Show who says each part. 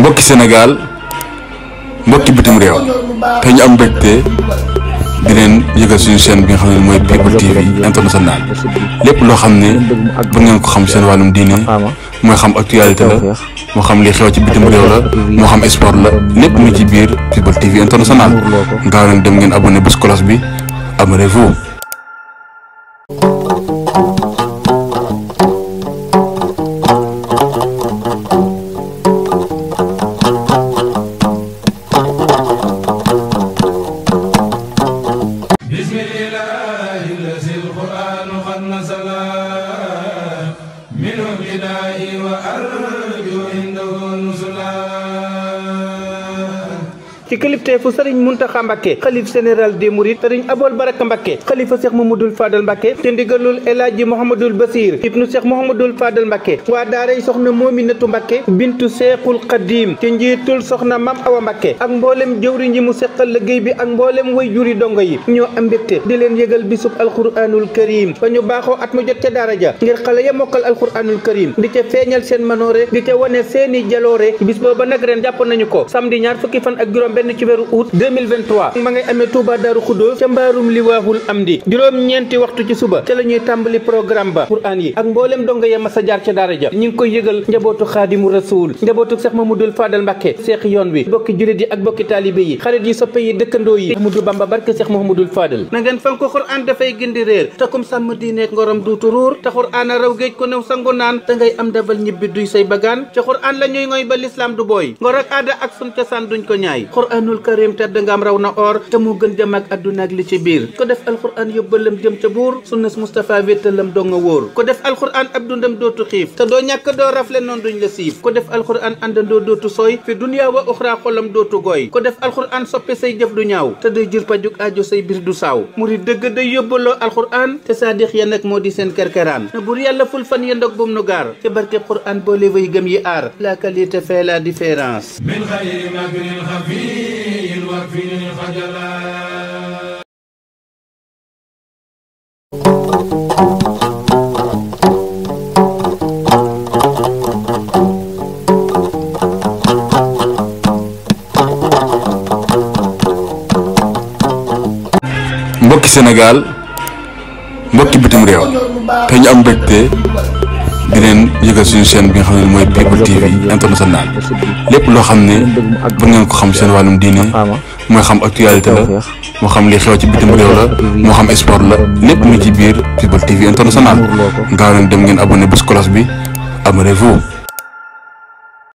Speaker 1: mbokki Sénégal mbokki bitim réew te ñu am mbégte di leen yëgal suñu chaîne bi nga xam ne mooy People TV international lépp loo xam ne bu ngeen ko xam seen wàllum diine mooy xam actualité la moo xam li xew ci bitim réew la moo xam sport la lépp mu ci biir People TV international gaaw leen dem ngeen abonné bés cloche bi abonnez-vous.
Speaker 2: ci kilifteefu sëriñ Muntaxa Mbàkke xalif général des mourides sëriñ Abol Baraka Mbàkke xalifa Cheikh Mouhamadoul Fadal Mbàkke te ndigalul El Hadji Mouhamadoul Basir ibnu Cheikh Mouhamadoul Fadal Mbàkke waa daaray soxna Moominatu Mbàkke bintu Cheikhul Xadim ci njiitul soxna Mam Awa Mbàkke ak mboolem jëwriñ yi mu seqal liggéey bi ak mboolem way juri dongo yi ñoo am mbégte di leen yëgal bisub alquranul karim ba ñu baaxoo at mu jot ca daara ja ngir xale ya mokkal alquranul karim di ca feeñal seen manoore di ca wane seeni jaloore bis booba nag ren jàpp nañu ko samedi ñaar fukki fan ak juróom benn ci weeru août 2023 ma ngay amee Touba Daaru Xudóos ca mbaarum liwaahul amdi juróom-ñeenti waxtu ci suba ca la ñuy tàmbali programme ba Qur'an yi ak mbooleem donga ya masa jaar ca daara ja ñi ngi koy yëgal njabootu xaadimu rasuul njabootu Cheikh Mouhamadoul Fadal Mbàkke Cheikh yoon wi bokki julit yi ak bokki taalibe yi xarit yi soppe yi dëkkandoo yi Ahmadou Bamba barke Cheikh Mouhamadoul Fadal na ngeen fan ko Qur'an dafay gindi réer te kum sàmm diineek ngorom duutu ruur te Qur'an a raw géej ko new sangu naan te ngay am dabal ñibbi duy say bagaan ca Qur'an la ñuy ngoy ba l'islam du booy ngor ak aada ak sun cosaan duñ ko ñaay Qur'anul karim tedd nga am raw na or te mu gën jëm ak àdduna ak li ci biir ko def alquran yóbbalam jëm ca buur sunnas Mustafa wéttalam doo nga wóor ko def alquran ab dundam dootu xiif te doo ñàkk doo rafle noonu duñ la siif ko def alquran àndandoo dootu sooy fi dunya wa uxra xolam dootu gooy ko def alquran soppe say jëf du ñaaw te day jur pajuk aajo say bir du saaw murid dëgg day yóbbaloo alquran te saadix ya nag moo di seen kerkeraan na buur yàlla ful fan ya ndog bum nu gaar te barkeb quran boole way gëm yi aar la qualité fait la différence
Speaker 1: mbokki Sénégal mbokki bitim réew te ñu am mbégte di leen yëgal suñu chaîne bi nga xam ne mooy People TV international lépp loo xam ne bu ngeen ko xam seen wàllum diine mooy xam actualité la moo xam li xew ci bitim réew la moo xam sport la lépp mu ci biir People TV international gaaw leen dem ngeen abonné bés cloche bi abonnez-vous.